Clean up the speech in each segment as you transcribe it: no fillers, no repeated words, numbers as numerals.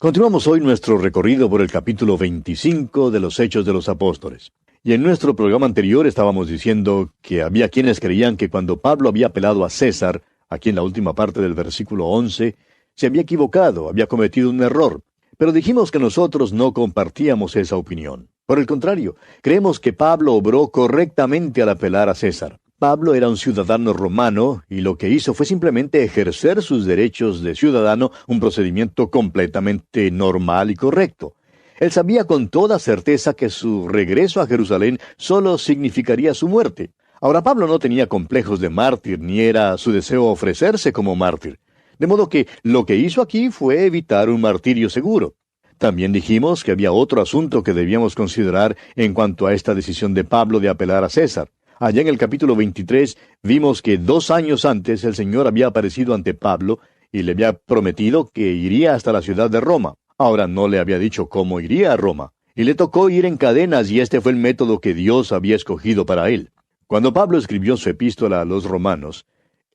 Continuamos hoy nuestro recorrido por el capítulo 25 de los Hechos de los Apóstoles. Y en nuestro programa anterior estábamos diciendo que había quienes creían que cuando Pablo había apelado a César, aquí en la última parte del versículo 11, se había equivocado, había cometido un error. Pero dijimos que nosotros no compartíamos esa opinión. Por el contrario, creemos que Pablo obró correctamente al apelar a César. Pablo era un ciudadano romano y lo que hizo fue simplemente ejercer sus derechos de ciudadano, un procedimiento completamente normal y correcto. Él sabía con toda certeza que su regreso a Jerusalén solo significaría su muerte. Ahora, Pablo no tenía complejos de mártir, ni era su deseo ofrecerse como mártir. De modo que lo que hizo aquí fue evitar un martirio seguro. También dijimos que había otro asunto que debíamos considerar en cuanto a esta decisión de Pablo de apelar a César. Allá en el capítulo 23 vimos que 2 años antes el Señor había aparecido ante Pablo y le había prometido que iría hasta la ciudad de Roma. Ahora no le había dicho cómo iría a Roma, y le tocó ir en cadenas, y este fue el método que Dios había escogido para él. Cuando Pablo escribió su epístola a los romanos,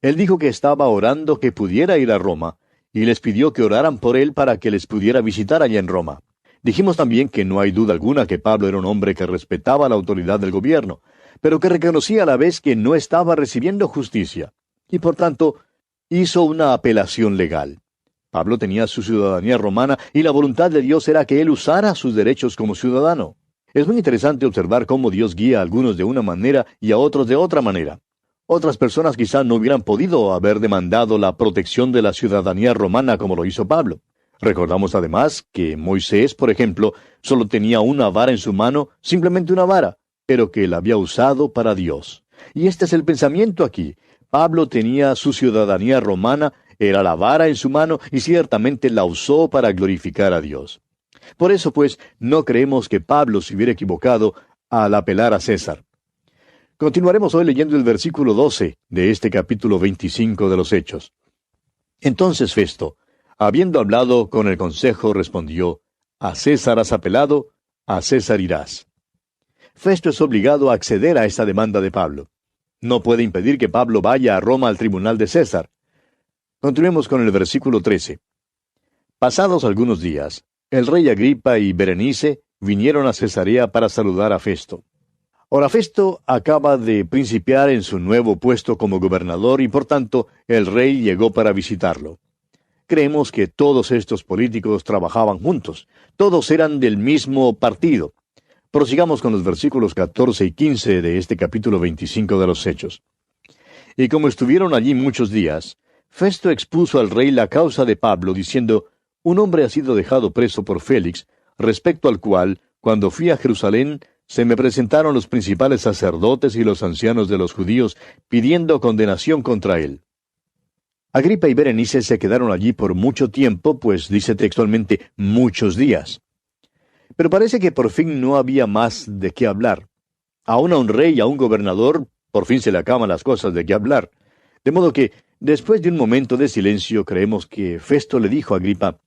él dijo que estaba orando que pudiera ir a Roma, y les pidió que oraran por él para que les pudiera visitar allá en Roma. Dijimos también que no hay duda alguna que Pablo era un hombre que respetaba la autoridad del gobierno, pero que reconocía a la vez que no estaba recibiendo justicia, y por tanto hizo una apelación legal. Pablo tenía su ciudadanía romana y la voluntad de Dios era que él usara sus derechos como ciudadano. Es muy interesante observar cómo Dios guía a algunos de una manera y a otros de otra manera. Otras personas quizá no hubieran podido haber demandado la protección de la ciudadanía romana como lo hizo Pablo. Recordamos además que Moisés, por ejemplo, solo tenía una vara en su mano, simplemente una vara, pero que la había usado para Dios. Y este es el pensamiento aquí. Pablo tenía su ciudadanía romana, era la vara en su mano, y ciertamente la usó para glorificar a Dios. Por eso, pues, no creemos que Pablo se hubiera equivocado al apelar a César. Continuaremos hoy leyendo el versículo 12 de este capítulo 25 de los Hechos. Entonces Festo, habiendo hablado con el consejo, respondió: A César has apelado, a César irás. Festo es obligado a acceder a esta demanda de Pablo. No puede impedir que Pablo vaya a Roma al tribunal de César. Continuemos con el versículo 13. Pasados algunos días, el rey Agripa y Berenice vinieron a Cesarea para saludar a Festo. Ahora Festo acaba de principiar en su nuevo puesto como gobernador y por tanto el rey llegó para visitarlo. Creemos que todos estos políticos trabajaban juntos, todos eran del mismo partido. Prosigamos con los versículos 14 y 15 de este capítulo 25 de los Hechos. Y como estuvieron allí muchos días, Festo expuso al rey la causa de Pablo, diciendo: Un hombre ha sido dejado preso por Félix, respecto al cual, cuando fui a Jerusalén, se me presentaron los principales sacerdotes y los ancianos de los judíos, pidiendo condenación contra él. Agripa y Berenice se quedaron allí por mucho tiempo, pues dice textualmente muchos días. Pero parece que por fin no había más de qué hablar. Aún a un rey y a un gobernador, por fin se le acaban las cosas de qué hablar. De modo que, después de un momento de silencio, creemos que Festo le dijo a Agripa: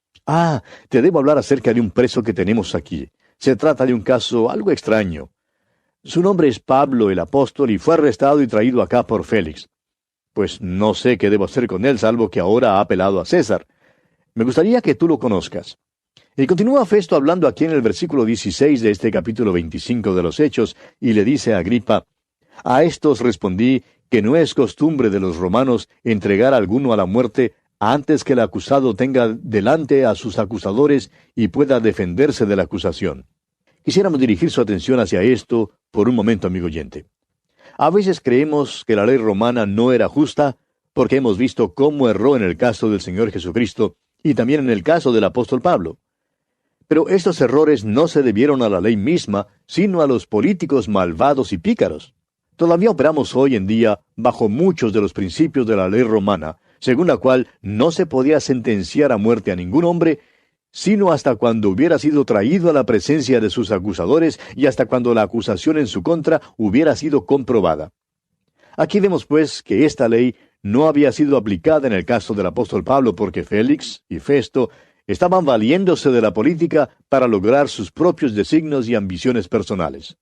te debo hablar acerca de un preso que tenemos aquí. Se trata de un caso algo extraño. Su nombre es Pablo el apóstol y fue arrestado y traído acá por Félix. Pues no sé qué debo hacer con él, salvo que ahora ha apelado a César. Me gustaría que tú lo conozcas. Y continúa Festo hablando aquí en el versículo 16 de este capítulo 25 de los Hechos, y le dice a Agripa: A estos respondí que no es costumbre de los romanos entregar a alguno a la muerte antes que el acusado tenga delante a sus acusadores y pueda defenderse de la acusación. Quisiéramos dirigir su atención hacia esto por un momento, amigo oyente. A veces creemos que la ley romana no era justa porque hemos visto cómo erró en el caso del Señor Jesucristo y también en el caso del apóstol Pablo. Pero estos errores no se debieron a la ley misma, sino a los políticos malvados y pícaros. Todavía operamos hoy en día bajo muchos de los principios de la ley romana, según la cual no se podía sentenciar a muerte a ningún hombre, sino hasta cuando hubiera sido traído a la presencia de sus acusadores y hasta cuando la acusación en su contra hubiera sido comprobada. Aquí vemos pues que esta ley no había sido aplicada en el caso del apóstol Pablo porque Félix y Festo estaban valiéndose de la política para lograr sus propios designios y ambiciones personales.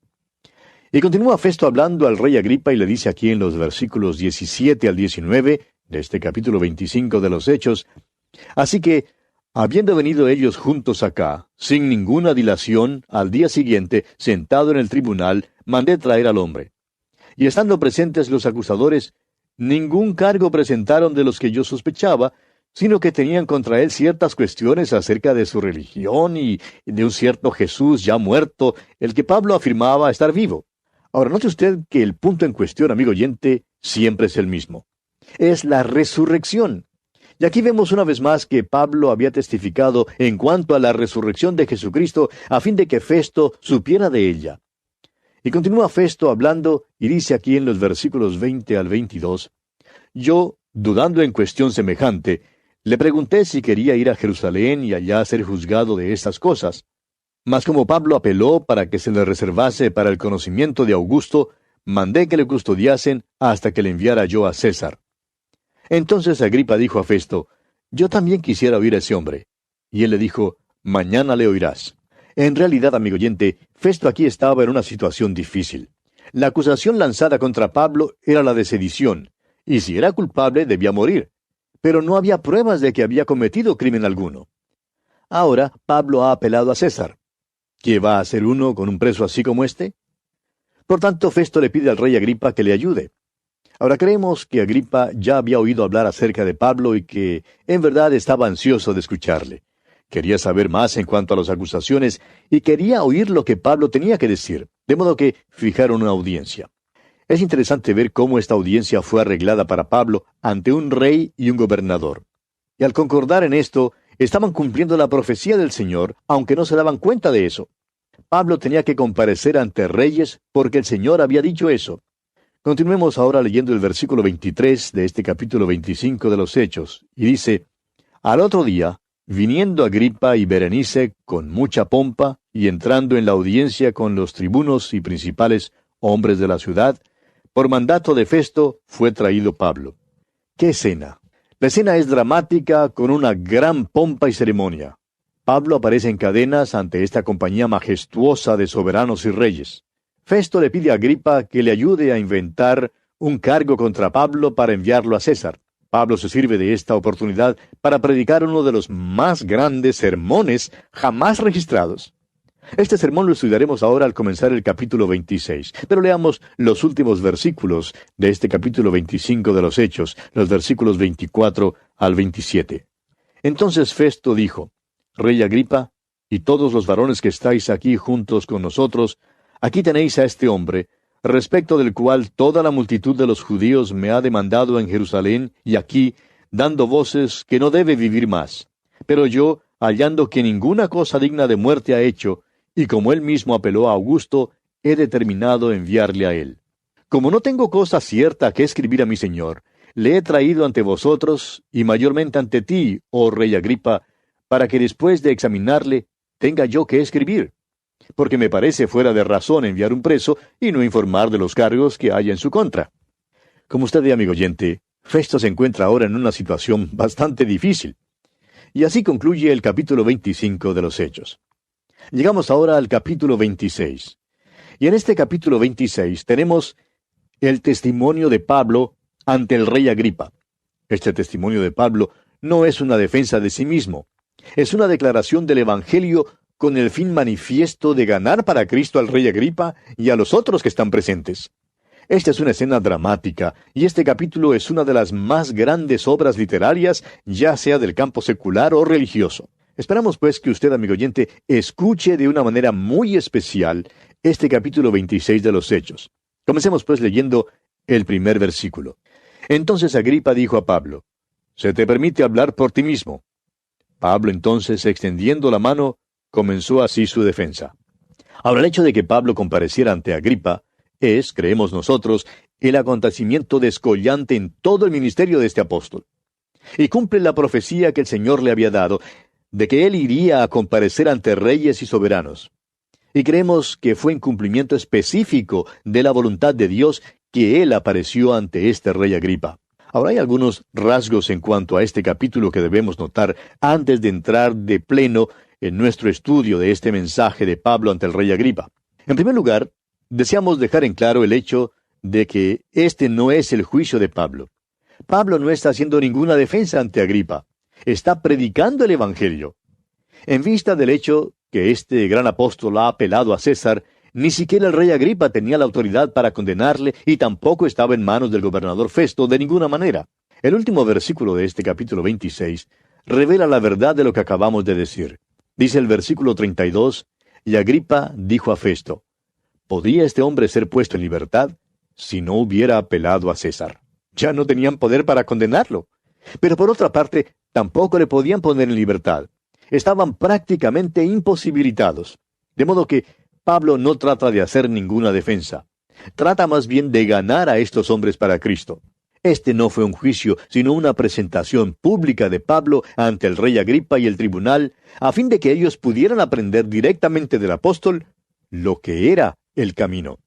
Y continúa Festo hablando al rey Agripa y le dice aquí en los versículos 17 al 19 de este capítulo 25 de los Hechos: Así que, Habiendo venido ellos juntos acá, sin ninguna dilación, al día siguiente, sentado en el tribunal, mandé traer al hombre. Y estando presentes los acusadores, ningún cargo presentaron de los que yo sospechaba, sino que tenían contra él ciertas cuestiones acerca de su religión y de un cierto Jesús ya muerto, el que Pablo afirmaba estar vivo. Ahora, note usted que el punto en cuestión, amigo oyente, siempre es el mismo. Es la resurrección. Y aquí vemos una vez más que Pablo había testificado en cuanto a la resurrección de Jesucristo a fin de que Festo supiera de ella. Y continúa Festo hablando y dice aquí en los versículos 20 al 22, yo, dudando en cuestión semejante, le pregunté si quería ir a Jerusalén y allá ser juzgado de estas cosas. Mas como Pablo apeló para que se le reservase para el conocimiento de Augusto, mandé que le custodiasen hasta que le enviara yo a César. Entonces Agripa dijo a Festo, yo también quisiera oír a ese hombre. Y él le dijo, mañana le oirás. En realidad, amigo oyente, Festo aquí estaba en una situación difícil. La acusación lanzada contra Pablo era la de sedición, y si era culpable debía morir. Pero no había pruebas de que había cometido crimen alguno. Ahora Pablo ha apelado a César. ¿Qué va a hacer uno con un preso así como este? Por tanto, Festo le pide al rey Agripa que le ayude. Ahora creemos que Agripa ya había oído hablar acerca de Pablo y que, en verdad, estaba ansioso de escucharle. Quería saber más en cuanto a las acusaciones y quería oír lo que Pablo tenía que decir, de modo que fijaron una audiencia. Es interesante ver cómo esta audiencia fue arreglada para Pablo ante un rey y un gobernador. Y al concordar en esto, estaban cumpliendo la profecía del Señor, aunque no se daban cuenta de eso. Pablo tenía que comparecer ante reyes porque el Señor había dicho eso. Continuemos ahora leyendo el versículo 23 de este capítulo 25 de los Hechos, y dice, al otro día, viniendo Agripa y Berenice con mucha pompa, y entrando en la audiencia con los tribunos y principales hombres de la ciudad, por mandato de Festo fue traído Pablo. ¡Qué escena! La escena es dramática con una gran pompa y ceremonia. Pablo aparece en cadenas ante esta compañía majestuosa de soberanos y reyes. Festo le pide a Agripa que le ayude a inventar un cargo contra Pablo para enviarlo a César. Pablo se sirve de esta oportunidad para predicar uno de los más grandes sermones jamás registrados. Este sermón lo estudiaremos ahora al comenzar el capítulo 26, pero leamos los últimos versículos de este capítulo 25 de los Hechos, los versículos 24 al 27. Entonces Festo dijo, Rey Agripa, y todos los varones que estáis aquí juntos con nosotros, aquí tenéis a este hombre, respecto del cual toda la multitud de los judíos me ha demandado en Jerusalén y aquí, dando voces que no debe vivir más. Pero yo, hallando que ninguna cosa digna de muerte ha hecho, y como él mismo apeló a Augusto, he determinado enviarle a él. Como no tengo cosa cierta que escribir a mi señor, le he traído ante vosotros, y mayormente ante ti, oh rey Agripa, para que después de examinarle, tenga yo que escribir. Porque me parece fuera de razón enviar un preso y no informar de los cargos que haya en su contra. Como usted ve, amigo oyente, Festo se encuentra ahora en una situación bastante difícil. Y así concluye el capítulo 25 de los Hechos. Llegamos ahora al capítulo 26. Y en este capítulo 26 tenemos el testimonio de Pablo ante el rey Agripa. Este testimonio de Pablo no es una defensa de sí mismo. Es una declaración del Evangelio con el fin manifiesto de ganar para Cristo al rey Agripa y a los otros que están presentes. Esta es una escena dramática, y este capítulo es una de las más grandes obras literarias, ya sea del campo secular o religioso. Esperamos pues que usted, amigo oyente, escuche de una manera muy especial este capítulo 26 de los Hechos. Comencemos pues leyendo el primer versículo. Entonces Agripa dijo a Pablo, «Se te permite hablar por ti mismo». Pablo entonces, extendiendo la mano, comenzó así su defensa. Ahora, el hecho de que Pablo compareciera ante Agripa es, creemos nosotros, el acontecimiento descollante en todo el ministerio de este apóstol. Y cumple la profecía que el Señor le había dado, de que él iría a comparecer ante reyes y soberanos. Y creemos que fue en cumplimiento específico de la voluntad de Dios que él apareció ante este rey Agripa. Ahora hay algunos rasgos en cuanto a este capítulo que debemos notar antes de entrar de pleno en nuestro estudio de este mensaje de Pablo ante el rey Agripa. En primer lugar, deseamos dejar en claro el hecho de que este no es el juicio de Pablo. Pablo no está haciendo ninguna defensa ante Agripa. Está predicando el Evangelio. En vista del hecho que este gran apóstol ha apelado a César, ni siquiera el rey Agripa tenía la autoridad para condenarle y tampoco estaba en manos del gobernador Festo de ninguna manera. El último versículo de este capítulo 26 revela la verdad de lo que acabamos de decir. Dice el versículo 32, y Agripa dijo a Festo, ¿podía este hombre ser puesto en libertad si no hubiera apelado a César? Ya no tenían poder para condenarlo. Pero por otra parte, tampoco le podían poner en libertad. Estaban prácticamente imposibilitados. De modo que Pablo no trata de hacer ninguna defensa. Trata más bien de ganar a estos hombres para Cristo. Este no fue un juicio, sino una presentación pública de Pablo ante el rey Agripa y el tribunal, a fin de que ellos pudieran aprender directamente del apóstol lo que era el camino.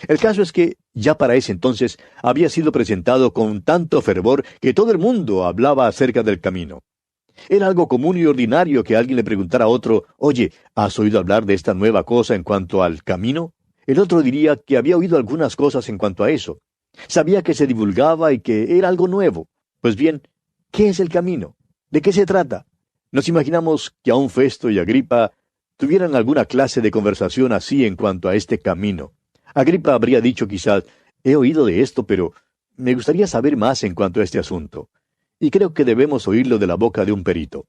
El caso es que ya para ese entonces había sido presentado con tanto fervor que todo el mundo hablaba acerca del camino. Era algo común y ordinario que alguien le preguntara a otro, oye, ¿has oído hablar de esta nueva cosa en cuanto al camino? El otro diría que había oído algunas cosas en cuanto a eso. Sabía que se divulgaba y que era algo nuevo. Pues bien, ¿qué es el camino? ¿De qué se trata? Nos imaginamos que aun Festo y Agripa tuvieran alguna clase de conversación así en cuanto a este camino. Agripa habría dicho quizás, he oído de esto, pero me gustaría saber más en cuanto a este asunto. Y creo que debemos oírlo de la boca de un perito.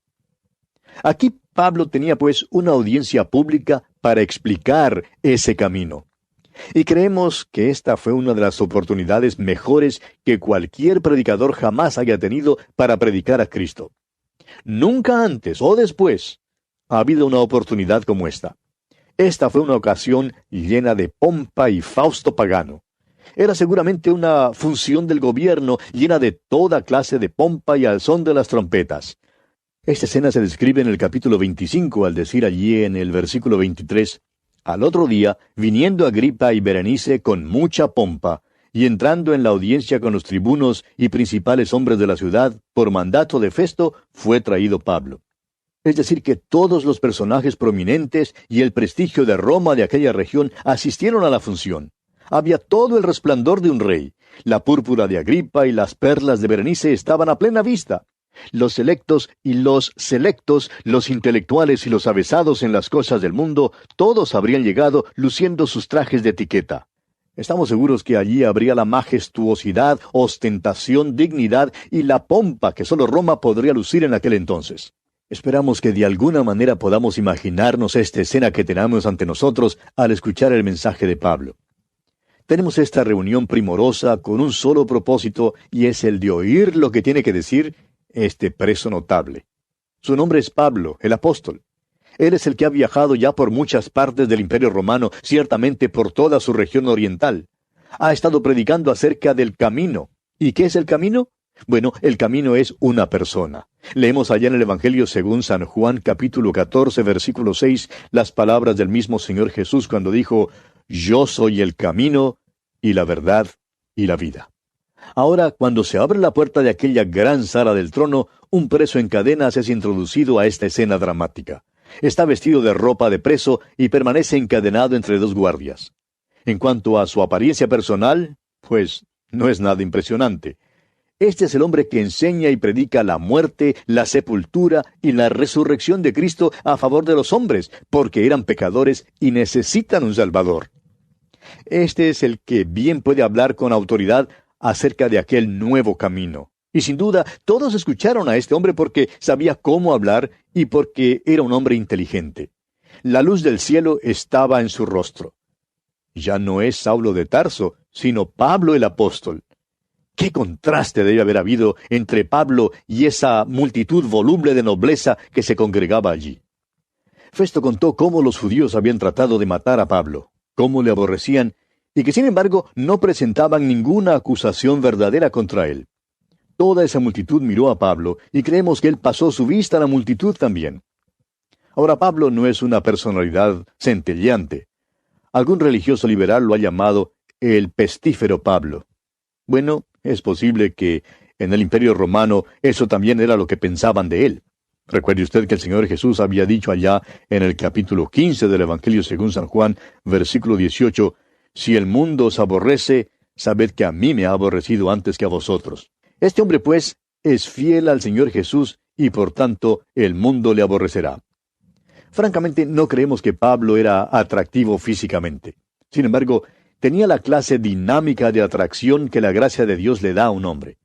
Aquí Pablo tenía pues una audiencia pública para explicar ese camino. Y creemos que esta fue una de las oportunidades mejores que cualquier predicador jamás haya tenido para predicar a Cristo. Nunca antes o después ha habido una oportunidad como esta. Esta fue una ocasión llena de pompa y fausto pagano. Era seguramente una función del gobierno llena de toda clase de pompa y al son de las trompetas. Esta escena se describe en el capítulo 25 al decir allí en el versículo 23, al otro día, viniendo Agripa y Berenice con mucha pompa, y entrando en la audiencia con los tribunos y principales hombres de la ciudad, por mandato de Festo, fue traído Pablo. Es decir, que todos los personajes prominentes y el prestigio de Roma de aquella región asistieron a la función. Había todo el resplandor de un rey. La púrpura de Agripa y las perlas de Berenice estaban a plena vista. Los selectos y los selectos, los intelectuales y los avesados en las cosas del mundo, todos habrían llegado luciendo sus trajes de etiqueta. Estamos seguros que allí habría la majestuosidad, ostentación, dignidad y la pompa que solo Roma podría lucir en aquel entonces. Esperamos que de alguna manera podamos imaginarnos esta escena que tenemos ante nosotros al escuchar el mensaje de Pablo. Tenemos esta reunión primorosa con un solo propósito, y es el de oír lo que tiene que decir este preso notable. Su nombre es Pablo, el apóstol. Él es el que ha viajado ya por muchas partes del Imperio Romano, ciertamente por toda su región oriental. Ha estado predicando acerca del camino. ¿Y qué es el camino? Bueno, el camino es una persona. Leemos allá en el Evangelio según San Juan, capítulo 14, versículo 6, las palabras del mismo Señor Jesús cuando dijo, «Yo soy el camino y la verdad y la vida». Ahora, cuando se abre la puerta de aquella gran sala del trono, un preso en cadenas es introducido a esta escena dramática. Está vestido de ropa de preso y permanece encadenado entre dos guardias. En cuanto a su apariencia personal, pues no es nada impresionante. Este es el hombre que enseña y predica la muerte, la sepultura y la resurrección de Cristo a favor de los hombres, porque eran pecadores y necesitan un Salvador. Este es el que bien puede hablar con autoridad acerca de aquel nuevo camino. Y sin duda, todos escucharon a este hombre porque sabía cómo hablar y porque era un hombre inteligente. La luz del cielo estaba en su rostro. Ya no es Saulo de Tarso, sino Pablo el apóstol. ¡Qué contraste debe haber habido entre Pablo y esa multitud voluble de nobleza que se congregaba allí! Festo contó cómo los judíos habían tratado de matar a Pablo, cómo le aborrecían, y que sin embargo no presentaban ninguna acusación verdadera contra él. Toda esa multitud miró a Pablo, y creemos que él pasó su vista a la multitud también. Ahora, Pablo no es una personalidad centelleante. Algún religioso liberal lo ha llamado el pestífero Pablo. Bueno, es posible que en el Imperio Romano eso también era lo que pensaban de él. Recuerde usted que el Señor Jesús había dicho allá en el capítulo 15 del Evangelio según San Juan, versículo 18, «Si el mundo os aborrece, sabed que a mí me ha aborrecido antes que a vosotros». Este hombre, pues, es fiel al Señor Jesús y por tanto el mundo le aborrecerá. Francamente, no creemos que Pablo era atractivo físicamente. Sin embargo, tenía la clase dinámica de atracción que la gracia de Dios le da a un hombre.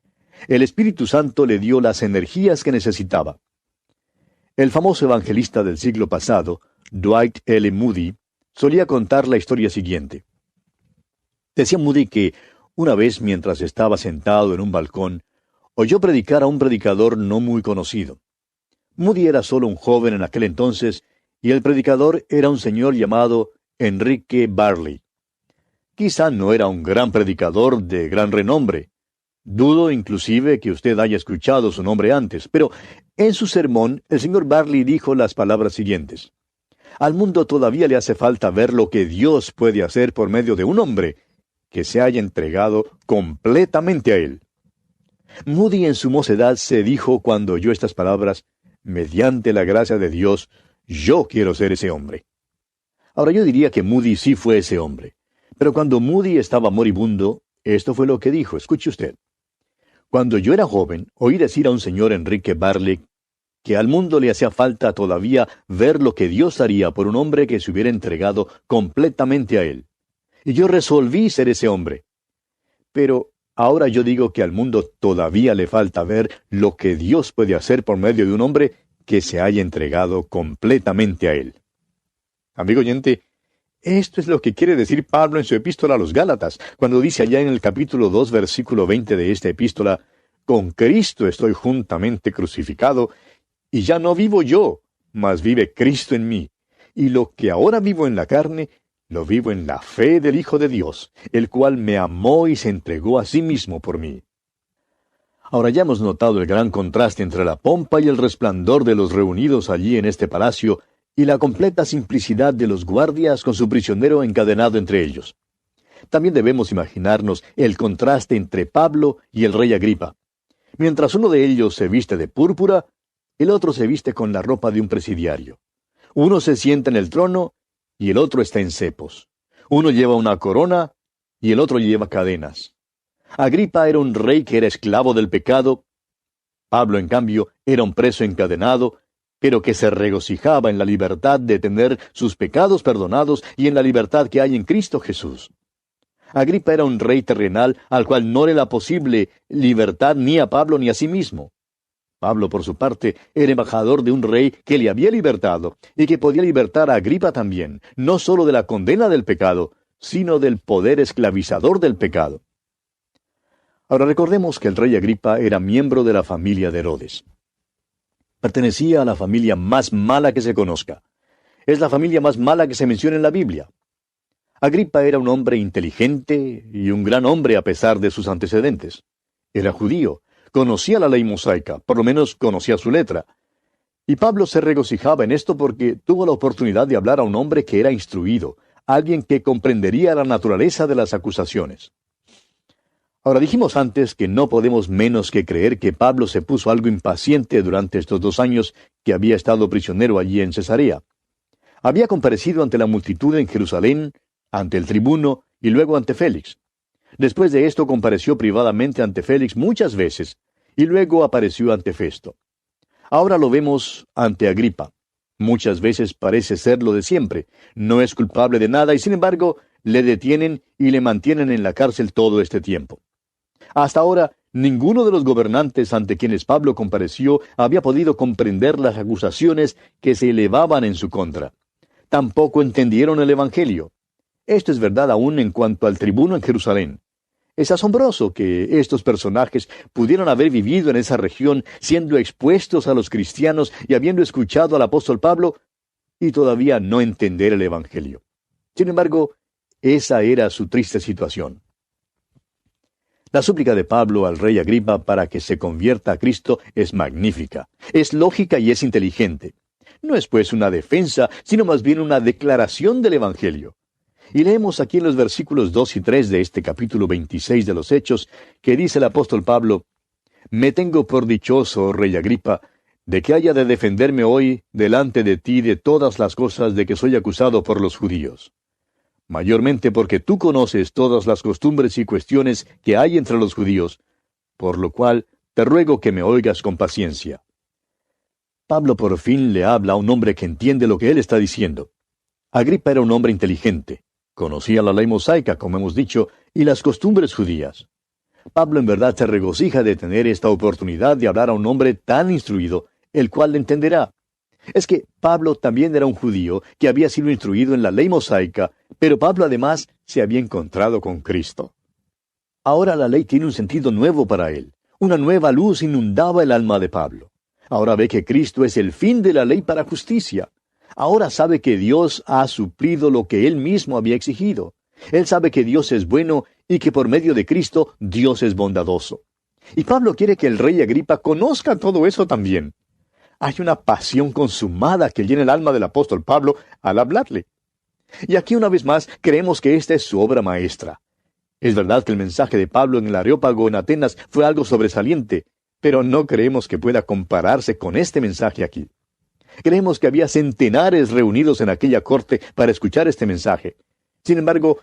El Espíritu Santo le dio las energías que necesitaba. El famoso evangelista del siglo pasado, Dwight L. Moody, solía contar la historia siguiente. Decía Moody que, una vez mientras estaba sentado en un balcón, oyó predicar a un predicador no muy conocido. Moody era solo un joven en aquel entonces, y el predicador era un señor llamado Enrique Barley. Quizá no era un gran predicador de gran renombre. Dudo inclusive que usted haya escuchado su nombre antes, pero en su sermón el señor Barley dijo las palabras siguientes. Al mundo todavía le hace falta ver lo que Dios puede hacer por medio de un hombre que se haya entregado completamente a él. Moody en su mocedad se dijo cuando oyó estas palabras, mediante la gracia de Dios, yo quiero ser ese hombre. Ahora yo diría que Moody sí fue ese hombre. Pero cuando Moody estaba moribundo, esto fue lo que dijo, escuche usted. Cuando yo era joven, oí decir a un señor Enrique Barley que al mundo le hacía falta todavía ver lo que Dios haría por un hombre que se hubiera entregado completamente a él. Y yo resolví ser ese hombre. Pero ahora yo digo que al mundo todavía le falta ver lo que Dios puede hacer por medio de un hombre que se haya entregado completamente a él. Amigo oyente, esto es lo que quiere decir Pablo en su epístola a los Gálatas, cuando dice allá en el capítulo 2, versículo 20 de esta epístola, con Cristo estoy juntamente crucificado, y ya no vivo yo, mas vive Cristo en mí. Y lo que ahora vivo en la carne, lo vivo en la fe del Hijo de Dios, el cual me amó y se entregó a sí mismo por mí. Ahora ya hemos notado el gran contraste entre la pompa y el resplandor de los reunidos allí en este palacio y la completa simplicidad de los guardias con su prisionero encadenado entre ellos. También debemos imaginarnos el contraste entre Pablo y el rey Agripa. Mientras uno de ellos se viste de púrpura, el otro se viste con la ropa de un presidiario. Uno se sienta en el trono y el otro está en cepos. Uno lleva una corona y el otro lleva cadenas. Agripa era un rey que era esclavo del pecado. Pablo, en cambio, era un preso encadenado, pero que se regocijaba en la libertad de tener sus pecados perdonados y en la libertad que hay en Cristo Jesús. Agripa era un rey terrenal al cual no le era posible libertad ni a Pablo ni a sí mismo. Pablo, por su parte, era embajador de un rey que le había libertado y que podía libertar a Agripa también, no sólo de la condena del pecado, sino del poder esclavizador del pecado. Ahora recordemos que el rey Agripa era miembro de la familia de Herodes. Pertenecía a la familia más mala que se conozca. Es la familia más mala que se menciona en la Biblia. Agripa era un hombre inteligente y un gran hombre a pesar de sus antecedentes. Era judío, conocía la ley mosaica, por lo menos conocía su letra. Y Pablo se regocijaba en esto porque tuvo la oportunidad de hablar a un hombre que era instruido, alguien que comprendería la naturaleza de las acusaciones. Ahora dijimos antes que no podemos menos que creer que Pablo se puso algo impaciente durante estos 2 años que había estado prisionero allí en Cesarea. Había comparecido ante la multitud en Jerusalén, ante el tribuno y luego ante Félix. Después de esto compareció privadamente ante Félix muchas veces y luego apareció ante Festo. Ahora lo vemos ante Agripa. Muchas veces parece ser lo de siempre. No es culpable de nada y sin embargo le detienen y le mantienen en la cárcel todo este tiempo. Hasta ahora, ninguno de los gobernantes ante quienes Pablo compareció había podido comprender las acusaciones que se elevaban en su contra. Tampoco entendieron el Evangelio. Esto es verdad aún en cuanto al tribuno en Jerusalén. Es asombroso que estos personajes pudieran haber vivido en esa región siendo expuestos a los cristianos y habiendo escuchado al apóstol Pablo y todavía no entender el Evangelio. Sin embargo, esa era su triste situación. La súplica de Pablo al rey Agripa para que se convierta a Cristo es magnífica, es lógica y es inteligente. No es pues una defensa, sino más bien una declaración del Evangelio. Y leemos aquí en los versículos 2 y 3 de este capítulo 26 de los Hechos, que dice el apóstol Pablo, «Me tengo por dichoso, rey Agripa, de que haya de defenderme hoy delante de ti de todas las cosas de que soy acusado por los judíos. Mayormente porque tú conoces todas las costumbres y cuestiones que hay entre los judíos, por lo cual te ruego que me oigas con paciencia. Pablo por fin le habla a un hombre que entiende lo que él está diciendo. Agripa era un hombre inteligente. Conocía la ley mosaica, como hemos dicho, y las costumbres judías. Pablo en verdad se regocija de tener esta oportunidad de hablar a un hombre tan instruido, el cual le entenderá. Es que Pablo también era un judío que había sido instruido en la ley mosaica, pero Pablo además se había encontrado con Cristo. Ahora la ley tiene un sentido nuevo para él. Una nueva luz inundaba el alma de Pablo. Ahora ve que Cristo es el fin de la ley para justicia. Ahora sabe que Dios ha suplido lo que él mismo había exigido. Él sabe que Dios es bueno y que por medio de Cristo Dios es bondadoso. Y Pablo quiere que el rey Agripa conozca todo eso también. Hay una pasión consumada que llena el alma del apóstol Pablo al hablarle. Y aquí una vez más creemos que esta es su obra maestra. Es verdad que el mensaje de Pablo en el Areópago en Atenas fue algo sobresaliente, pero no creemos que pueda compararse con este mensaje aquí. Creemos que había centenares reunidos en aquella corte para escuchar este mensaje. Sin embargo,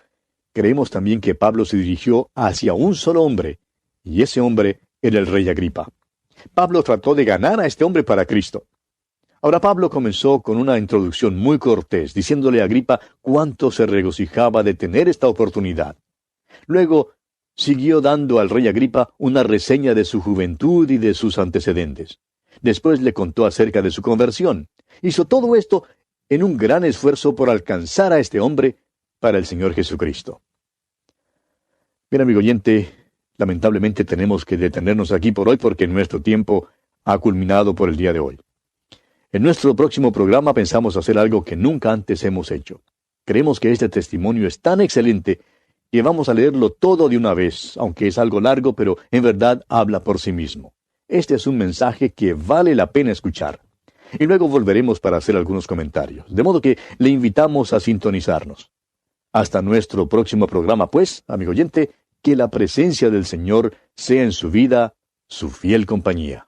creemos también que Pablo se dirigió hacia un solo hombre, y ese hombre era el rey Agripa. Pablo trató de ganar a este hombre para Cristo. Ahora Pablo comenzó con una introducción muy cortés, diciéndole a Agripa cuánto se regocijaba de tener esta oportunidad. Luego, siguió dando al rey Agripa una reseña de su juventud y de sus antecedentes. Después le contó acerca de su conversión. Hizo todo esto en un gran esfuerzo por alcanzar a este hombre para el Señor Jesucristo. Bien, amigo oyente, lamentablemente tenemos que detenernos aquí por hoy porque nuestro tiempo ha culminado por el día de hoy. En nuestro próximo programa pensamos hacer algo que nunca antes hemos hecho. Creemos que este testimonio es tan excelente que vamos a leerlo todo de una vez, aunque es algo largo, pero en verdad habla por sí mismo. Este es un mensaje que vale la pena escuchar. Y luego volveremos para hacer algunos comentarios, de modo que le invitamos a sintonizarnos. Hasta nuestro próximo programa, pues, amigo oyente, que la presencia del Señor sea en su vida su fiel compañía.